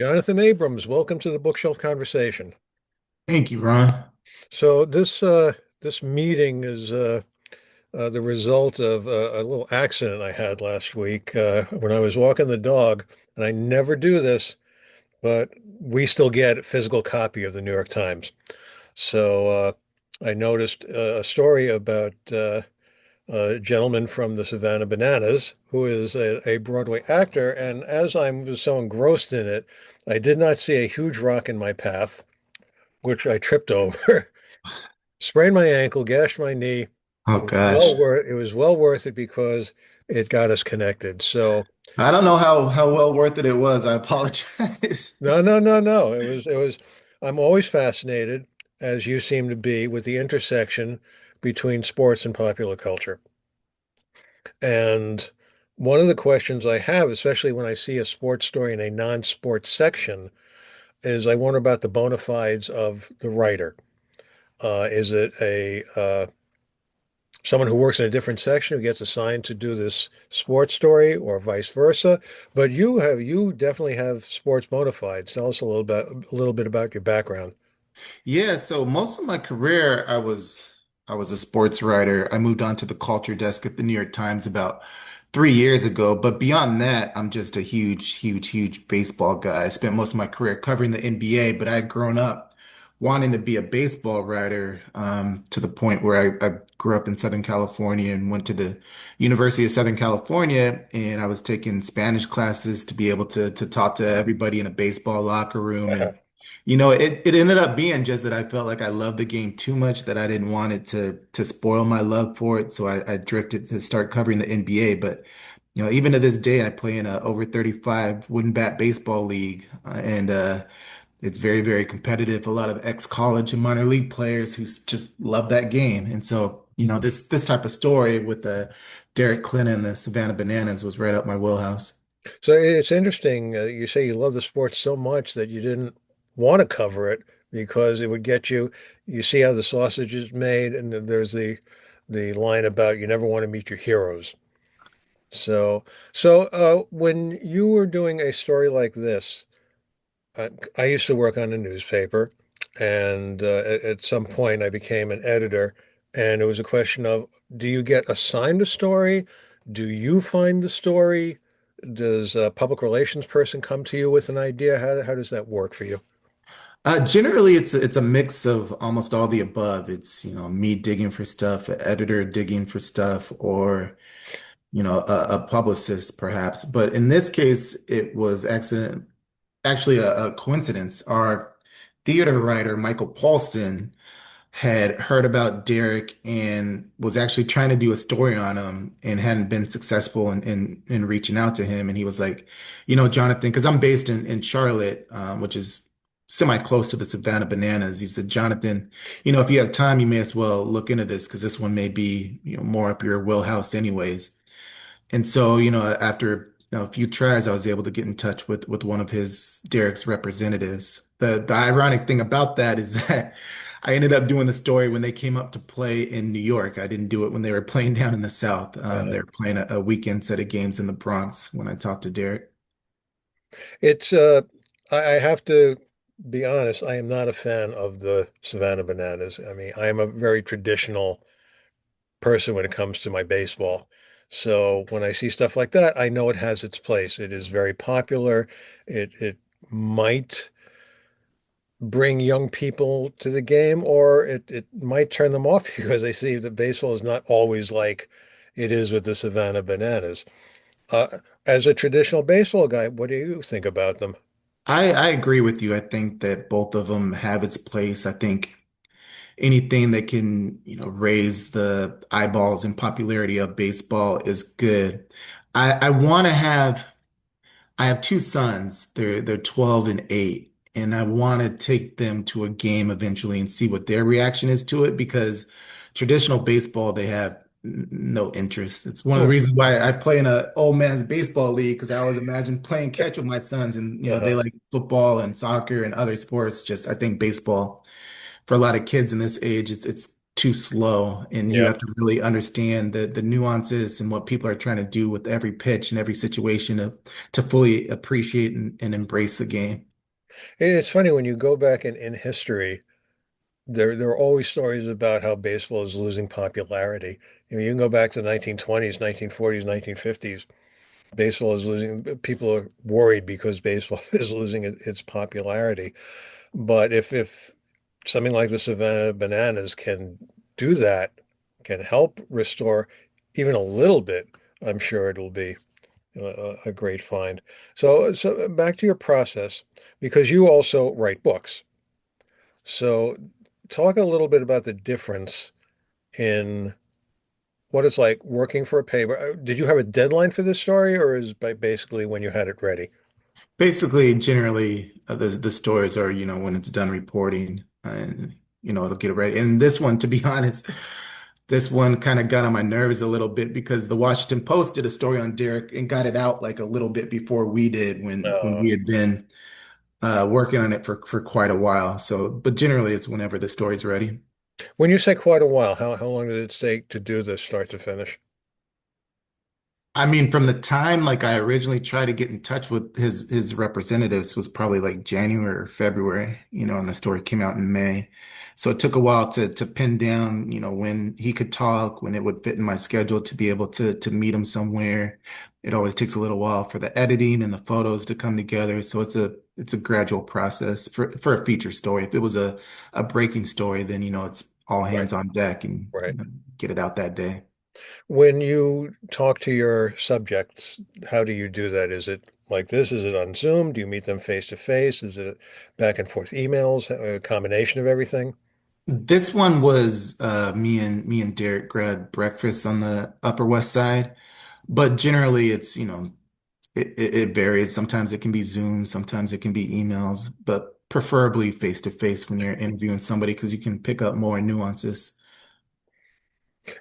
Jonathan Abrams, welcome to the Bookshelf Conversation. Thank you, Ron. So this meeting is the result of a little accident I had last week when I was walking the dog, and I never do this, but we still get a physical copy of the New York Times. So I noticed a story about a gentleman from the Savannah Bananas who is a Broadway actor, and as I was so engrossed in it, I did not see a huge rock in my path, which I tripped over, sprained my ankle, gashed my knee. Oh gosh. It was well worth it because it got us connected. So I don't know how well worth it was. I apologize. no. It was I'm always fascinated, as you seem to be, with the intersection between sports and popular culture. And one of the questions I have, especially when I see a sports story in a non-sports section, is I wonder about the bona fides of the writer. Is it a someone who works in a different section who gets assigned to do this sports story or vice versa? But you definitely have sports bona fides. Tell us a little bit about your background. Yeah, so most of my career I was a sports writer. I moved on to the culture desk at the New York Times about 3 years ago. But beyond that, I'm just a huge baseball guy. I spent most of my career covering the NBA, but I had grown up wanting to be a baseball writer, to the point where I grew up in Southern California and went to the University of Southern California, and I was taking Spanish classes to be able to talk to everybody in a baseball locker room. And it ended up being just that I felt like I loved the game too much that I didn't want it to spoil my love for it. So I drifted to start covering the NBA. But even to this day, I play in a over 35 wooden bat baseball league, and it's very competitive. A lot of ex-college and minor league players who just love that game. And so, this type of story with the Derek Clinton and the Savannah Bananas was right up my wheelhouse. So it's interesting. You say you love the sport so much that you didn't want to cover it because it would get you. You see how the sausage is made, and then there's the line about you never want to meet your heroes. So when you were doing a story like this, I used to work on a newspaper, and at some point I became an editor, and it was a question of, do you get assigned a story? Do you find the story? Does a public relations person come to you with an idea? How does that work for you? Generally, it's a mix of almost all the above. It's, me digging for stuff, an editor digging for stuff, or, a publicist perhaps. But in this case, it was actually a coincidence. Our theater writer, Michael Paulson, had heard about Derek and was actually trying to do a story on him and hadn't been successful in reaching out to him. And he was like, Jonathan, because I'm based in Charlotte, which is semi close to the Savannah Bananas. He said, Jonathan, if you have time, you may as well look into this because this one may be, more up your wheelhouse anyways. And so, after a few tries, I was able to get in touch with one of his Derek's representatives. The ironic thing about that is that I ended up doing the story when they came up to play in New York. I didn't do it when they were playing down in the South. Uh, They were playing a weekend set of games in the Bronx when I talked to Derek. it's I have to be honest, I am not a fan of the Savannah Bananas. I mean, I am a very traditional person when it comes to my baseball. So when I see stuff like that, I know it has its place. It is very popular. It might bring young people to the game, or it might turn them off because they see that baseball is not always like it is with the Savannah Bananas. As a traditional baseball guy, what do you think about them? I agree with you. I think that both of them have its place. I think anything that can, raise the eyeballs and popularity of baseball is good. I want to have I have two sons. They're 12 and 8, and I want to take them to a game eventually and see what their reaction is to it because traditional baseball they have no interest. It's one of the Hmm. reasons why I play in a old man's baseball league because I always imagine playing catch with my sons and they Uh-huh. like football and soccer and other sports. Just I think baseball for a lot of kids in this age, it's too slow, and you Yeah. have to really understand the nuances and what people are trying to do with every pitch and every situation to fully appreciate and embrace the game. It's funny when you go back in history, there are always stories about how baseball is losing popularity. You can go back to the 1920s, 1940s, 1950s. Baseball is losing, people are worried because baseball is losing its popularity. But if something like the Savannah Bananas can do that, can help restore even a little bit, I'm sure it'll be a great find. So back to your process, because you also write books. So talk a little bit about the difference in what it's like working for a paper. Did you have a deadline for this story, or is basically when you had it ready? Basically, generally, the stories are, when it's done reporting and, it'll get it ready. And this one, to be honest, this one kind of got on my nerves a little bit because the Washington Post did a story on Derek and got it out like a little bit before we did when Uh, we had been working on it for quite a while. So, but generally, it's whenever the story's ready. when you say quite a while, how long did it take to do this start to finish? I mean, from the time like I originally tried to get in touch with his representatives was probably like January or February, and the story came out in May. So it took a while to pin down, when he could talk, when it would fit in my schedule to be able to meet him somewhere. It always takes a little while for the editing and the photos to come together. So it's a gradual process for a feature story. If it was a breaking story, then it's all Right, hands on deck and right. get it out that day. When you talk to your subjects, how do you do that? Is it like this? Is it on Zoom? Do you meet them face to face? Is it back and forth emails? A combination of everything? This one was me and Derek grad breakfast on the Upper West Side, but generally it's it varies. Sometimes it can be Zoom, sometimes it can be emails, but preferably face to face when you're interviewing somebody because you can pick up more nuances.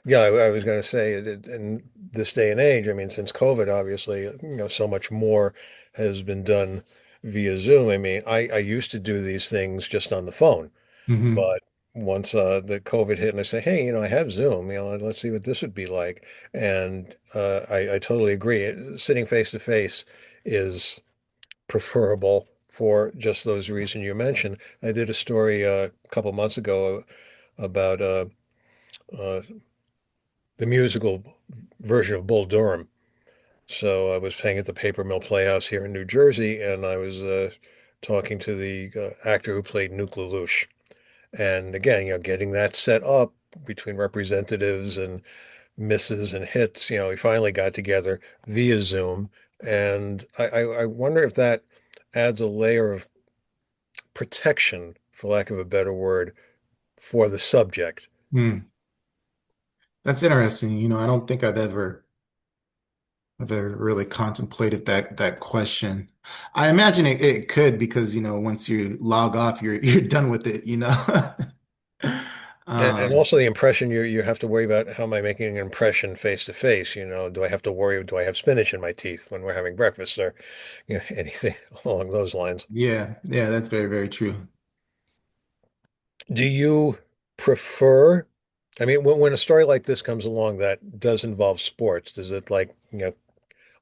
Yeah, I was going to say in this day and age, I mean, since COVID, obviously, so much more has been done via Zoom. I mean, I used to do these things just on the phone, Hmm. but once the COVID hit and I say, hey, I have Zoom, let's see what this would be like. And I totally agree. Sitting face to face is preferable for just those reasons you mentioned. I did a story a couple months ago about uh, the musical version of Bull Durham. So I was playing at the Paper Mill Playhouse here in New Jersey, and I was talking to the actor who played Nuke Lelouch. And again, getting that set up between representatives and misses and hits, we finally got together via Zoom. And I wonder if that adds a layer of protection, for lack of a better word, for the subject. Hmm. That's interesting. I don't think I've ever really contemplated that question. I imagine it could because once you log off, you're done with it. And Um, also the impression you have to worry about, how am I making an impression face to face? Do I have to worry, do I have spinach in my teeth when we're having breakfast or anything along those lines? yeah, yeah, that's very, very true. Do you prefer, I mean, when a story like this comes along that does involve sports, does it like,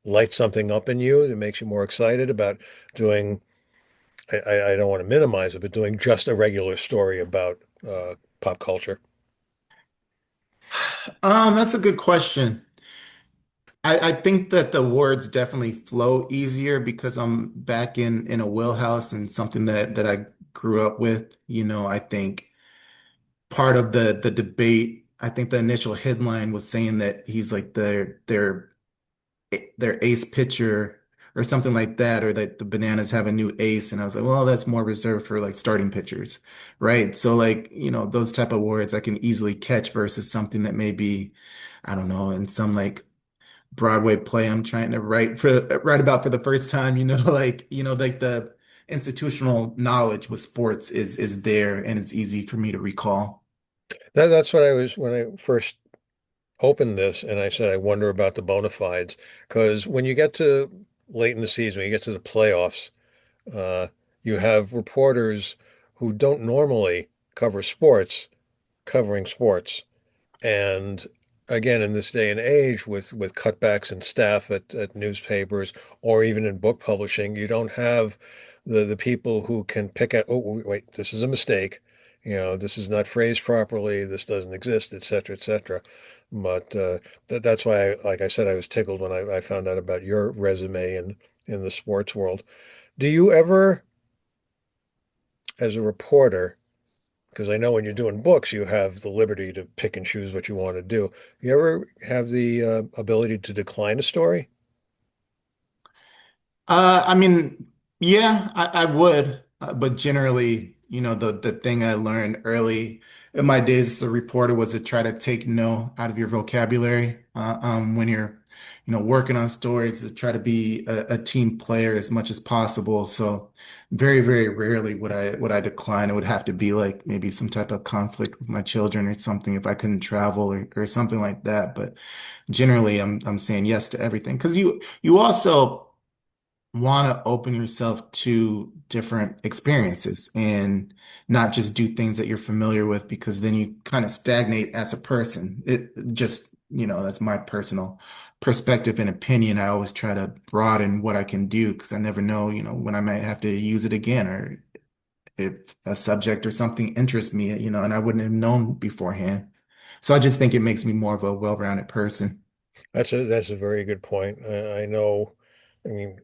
light something up in you that makes you more excited about doing, I don't want to minimize it, but doing just a regular story about pop culture? That's a good question. I think that the words definitely flow easier because I'm back in a wheelhouse and something that I grew up with. I think part of the debate, I think the initial headline was saying that he's like their ace pitcher or something like that, or that the Bananas have a new ace. And I was like, well, that's more reserved for like starting pitchers, right? So like, those type of words I can easily catch versus something that may be, I don't know, in some like Broadway play I'm trying to write about for the first time, like the institutional knowledge with sports is there and it's easy for me to recall. That's what I was when I first opened this and I said, I wonder about the bona fides. Because when you get to late in the season, when you get to the playoffs, uh, you have reporters who don't normally cover sports covering sports. And again, in this day and age, with cutbacks in staff at newspapers or even in book publishing, you don't have the people who can pick out, oh, wait, this is a mistake. This is not phrased properly. This doesn't exist, et cetera, et cetera. But that's why, like I said, I was tickled when I found out about your resume in the sports world. Do you ever, as a reporter, because I know when you're doing books, you have the liberty to pick and choose what you want to do. You ever have the ability to decline a story? I mean, yeah, I would, but generally, the thing I learned early in my days as a reporter was to try to take no out of your vocabulary when you're, working on stories, to try to be a team player as much as possible. So, very, very rarely would I decline. It would have to be like maybe some type of conflict with my children or something if I couldn't travel or something like that. But generally, I'm saying yes to everything because you also want to open yourself to different experiences and not just do things that you're familiar with because then you kind of stagnate as a person. It just, that's my personal perspective and opinion. I always try to broaden what I can do because I never know, when I might have to use it again or if a subject or something interests me, and I wouldn't have known beforehand. So I just think it makes me more of a well-rounded person. That's a very good point. I know. I mean,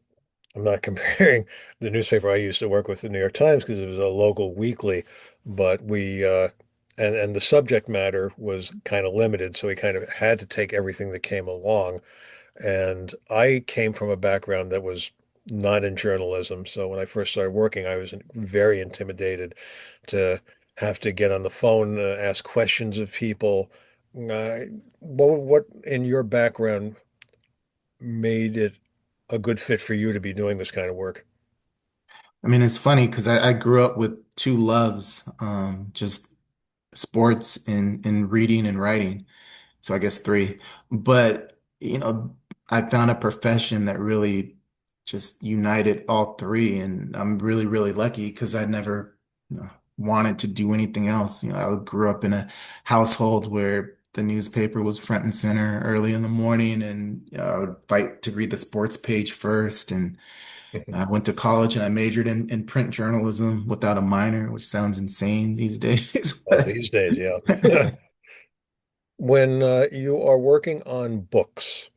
I'm not comparing the newspaper I used to work with, the New York Times, because it was a local weekly, but and the subject matter was kind of limited, so we kind of had to take everything that came along. And I came from a background that was not in journalism. So when I first started working, I was very intimidated to have to get on the phone, ask questions of people. Uh, what in your background made it a good fit for you to be doing this kind of work? I mean, it's funny because I grew up with two loves, just sports and reading and writing. So I guess three. But, I found a profession that really just united all three. And I'm really, really lucky because I never, wanted to do anything else. I grew up in a household where the newspaper was front and center early in the morning, and I would fight to read the sports page first. And I went to college and I majored in print journalism without a minor, which sounds insane these days. Well, these days, yeah. When you are working on books,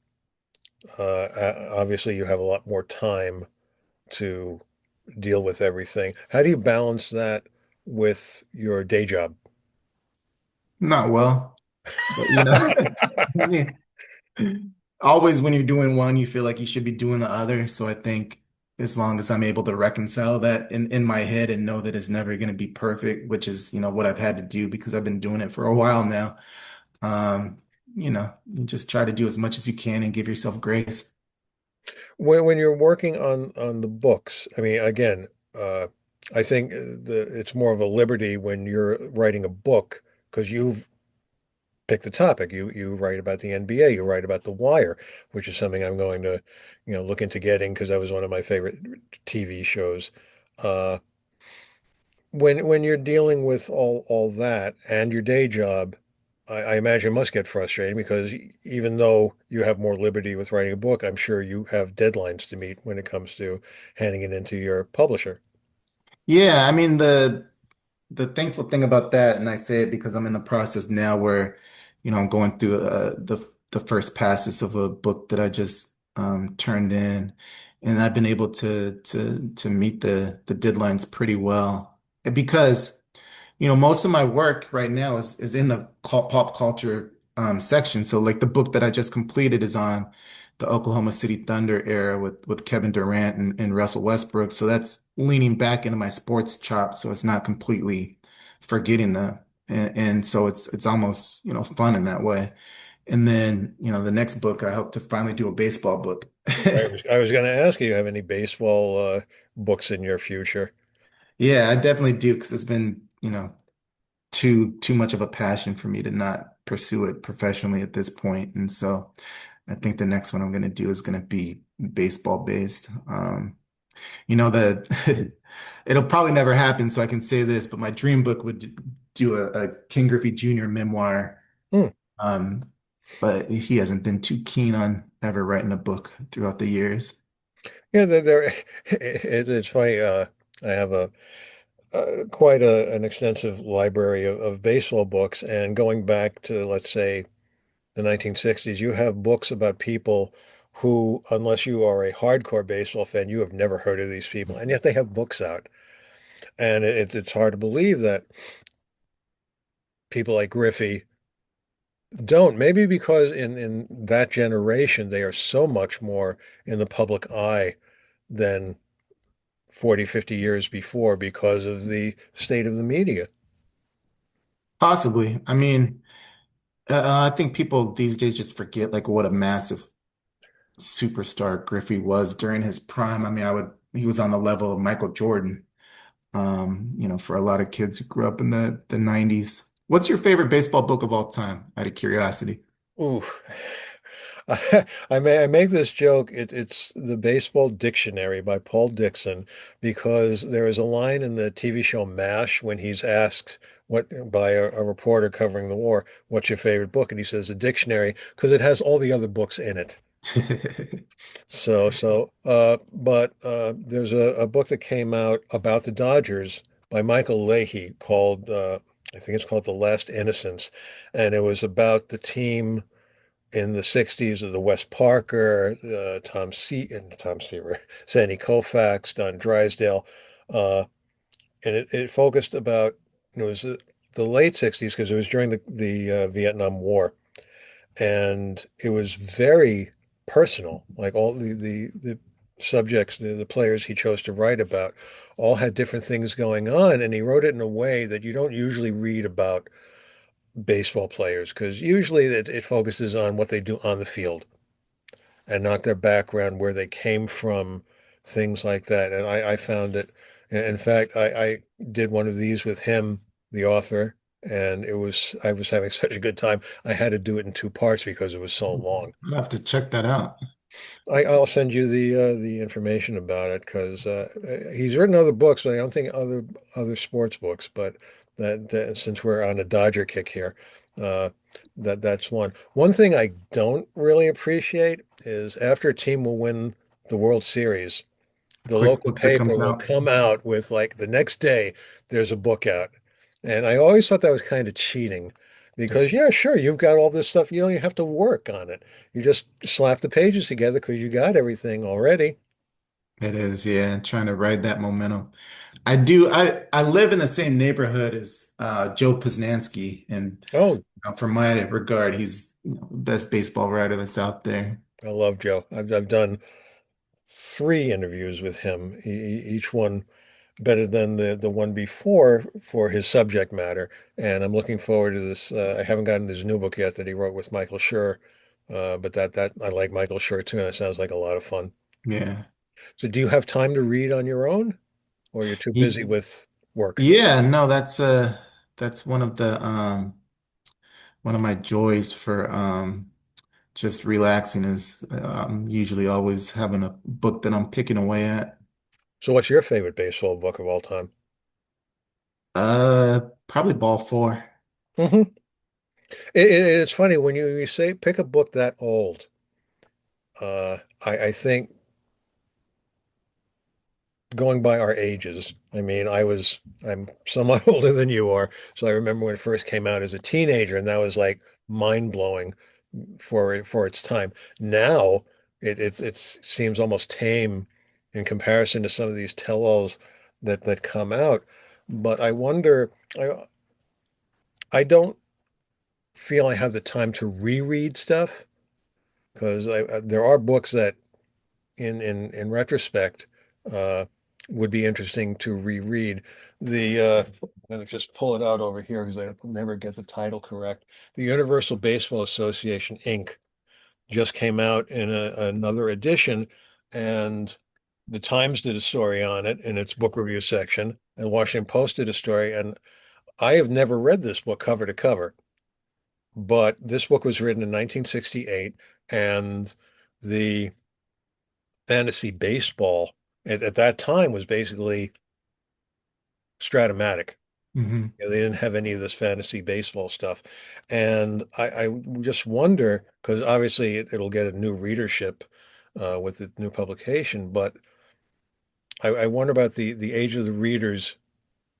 obviously you have a lot more time to deal with everything. How do you balance that with your day job? Not well, but I mean, always when you're doing one, you feel like you should be doing the other. So I think as long as I'm able to reconcile that in my head and know that it's never going to be perfect, which is, what I've had to do because I've been doing it for a while now. Um, you just try to do as much as you can and give yourself grace. When you're working on the books, I mean, again, I think it's more of a liberty when you're writing a book because you've picked the topic. You write about the NBA, you write about The Wire, which is something I'm going to, look into getting because that was one of my favorite TV shows. Uh, when you're dealing with all that and your day job, I imagine it must get frustrating because even though you have more liberty with writing a book, I'm sure you have deadlines to meet when it comes to handing it into your publisher. Yeah, I mean the thankful thing about that, and I say it because I'm in the process now where, I'm going through the first passes of a book that I just turned in, and I've been able to meet the deadlines pretty well. And because most of my work right now is in the pop culture section. So like the book that I just completed is on the Oklahoma City Thunder era with Kevin Durant and Russell Westbrook. So that's leaning back into my sports chops. So it's not completely forgetting them. And so it's almost, fun in that way. And then, the next book, I hope to finally do a baseball book. I was going to ask you, have any baseball books in your future? Yeah, I definitely do because it's been, too much of a passion for me to not pursue it professionally at this point. And so I think the next one I'm going to do is going to be baseball based. That it'll probably never happen, so I can say this, but my dream book would do a King Griffey Jr. memoir. Hmm. Um, but he hasn't been too keen on ever writing a book throughout the years. Yeah, it's funny. I have quite an extensive library of baseball books, and going back to, let's say, the 1960s, you have books about people who, unless you are a hardcore baseball fan, you have never heard of these people, and yet they have books out. And it's hard to believe that people like Griffey don't. Maybe because in that generation, they are so much more in the public eye than 40, 50 years before because of the state of the media. Possibly. I mean, I think people these days just forget like what a massive superstar Griffey was during his prime. I mean, he was on the level of Michael Jordan. For a lot of kids who grew up in the 90s. What's your favorite baseball book of all time, out of curiosity? Ooh. I make this joke. It's the Baseball Dictionary by Paul Dixon because there is a line in the TV show MASH when he's asked what by a reporter covering the war, what's your favorite book? And he says the dictionary because it has all the other books in it. But there's a book that came out about the Dodgers by Michael Leahy called I think it's called The Last Innocents, and it was about the team in the 60s of the Wes Parker, Tom Seaver, Sandy Koufax, Don Drysdale. Uh, and it focused about, it was the late 60s because it was during the Vietnam War. And it was very personal. Like all the subjects, the players he chose to write about all had different things going on. And he wrote it in a way that you don't usually read about baseball players because usually it focuses on what they do on the field and not their background, where they came from, things like that. And I found it, in fact, I did one of these with him, the author, and I was having such a good time. I had to do it in two parts because it was so long. I'll have to check that out. I'll send you the information about it because he's written other books, but I don't think other sports books. But that since we're on a Dodger kick here, uh, that's one. One thing I don't really appreciate is after a team will win the World Series, the Quick local book that paper comes will out. come out with like the next day there's a book out. And I always thought that was kind of cheating because yeah, sure, you've got all this stuff. You don't even have to work on it. You just slap the pages together because you got everything already. It is, yeah, trying to ride that momentum. I live in the same neighborhood as Joe Posnanski, and Oh, from my regard, he's the best baseball writer that's out there. I love Joe. I've done three interviews with him, each one better than the one before for his subject matter. And I'm looking forward to this. I haven't gotten his new book yet that he wrote with Michael Schur, but that I like Michael Schur too, and it sounds like a lot of fun. Yeah. So, do you have time to read on your own, or you're too busy Ye- with work? Yeah, no, that's one of my joys for just relaxing is I'm usually always having a book that I'm picking away at. So, what's your favorite baseball book of all time? Probably Ball 4. Hmm. It's funny when you say pick a book that old. I think going by our ages, I mean, I'm somewhat older than you are, so I remember when it first came out as a teenager, and that was like mind blowing for its time. Now it seems almost tame in comparison to some of these tell-alls that come out. But I wonder, I don't feel I have the time to reread stuff because there are books that in retrospect uh, would be interesting to reread. I'm going to just pull it out over here because I never get the title correct. The Universal Baseball Association Inc. just came out in another edition, and the Times did a story on it in its book review section, and Washington Post did a story. And I have never read this book cover to cover, but this book was written in 1968, and the fantasy baseball at that time was basically Stratomatic. Hmm. You know, they didn't have any of this fantasy baseball stuff. And I just wonder, because obviously it'll get a new readership with the new publication, but I wonder about the age of the readers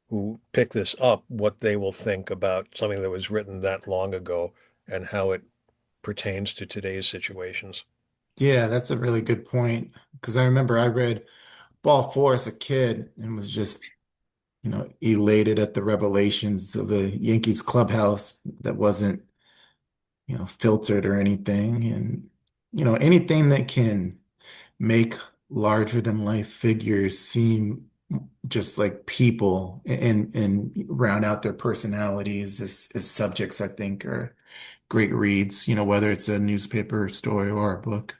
who pick this up, what they will think about something that was written that long ago and how it pertains to today's situations. Yeah, that's a really good point. Because I remember I read Ball 4 as a kid and was just, elated at the revelations of the Yankees clubhouse that wasn't, filtered or anything. And, anything that can make larger than life figures seem just like people and round out their personalities as subjects, I think, are great reads, whether it's a newspaper story or a book.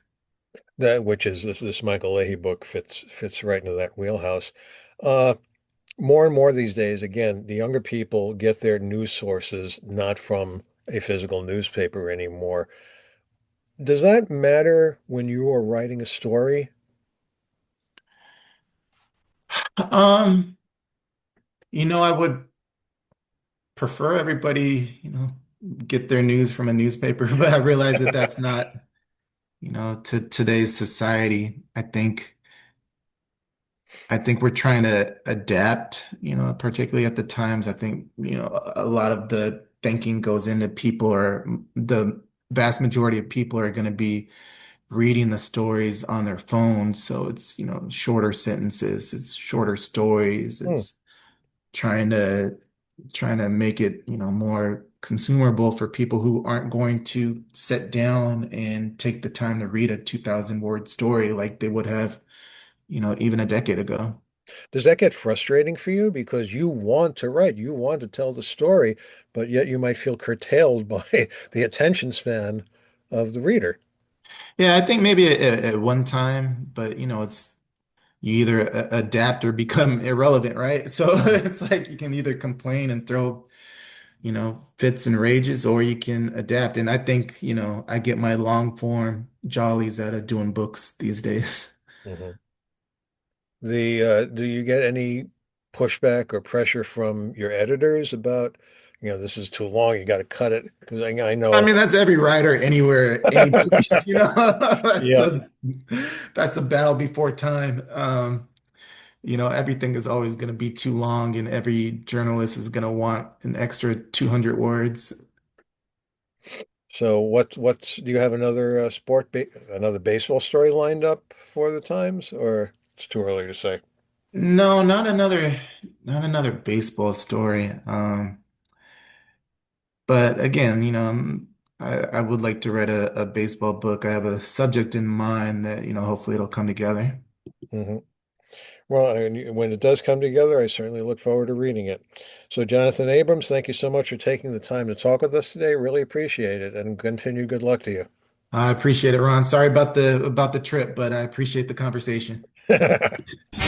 That which is this Michael Leahy book fits right into that wheelhouse. Uh, More and more these days, again, the younger people get their news sources not from a physical newspaper anymore. Does that matter when you are writing a story? Um, I would prefer everybody, get their news from a newspaper, but I realize that that's not, to today's society. I think we're trying to adapt, particularly at the times. I think, a lot of the thinking goes into people, or the vast majority of people are going to be reading the stories on their phones. So it's, shorter sentences, it's shorter stories, Hmm. it's trying to trying to make it, more consumable for people who aren't going to sit down and take the time to read a 2,000 word story like they would have, even a decade ago. Does that get frustrating for you because you want to write, you want to tell the story, but yet you might feel curtailed by the attention span of the reader? Yeah, I think maybe at one time, but it's you either adapt or become irrelevant, right? So Mhm. it's like you can either complain and throw, fits and rages, or you can adapt. And I think, I get my long form jollies out of doing books these days. Mhm. Do you get any pushback or pressure from your editors about, this is too long, you got to cut it? Because I I know, mean, that's every writer anywhere, any place, That's yeah. the battle before time. Everything is always going to be too long, and every journalist is going to want an extra 200 words. So do you have another another baseball story lined up for the Times, or it's too early to say? No, not another baseball story. But again, I would like to write a baseball book. I have a subject in mind that, hopefully it'll come together. Hmm. Well, when it does come together, I certainly look forward to reading it. So, Jonathan Abrams, thank you so much for taking the time to talk with us today. Really appreciate it, and continue good luck to I appreciate it, Ron. Sorry about the trip, but I appreciate the conversation. you.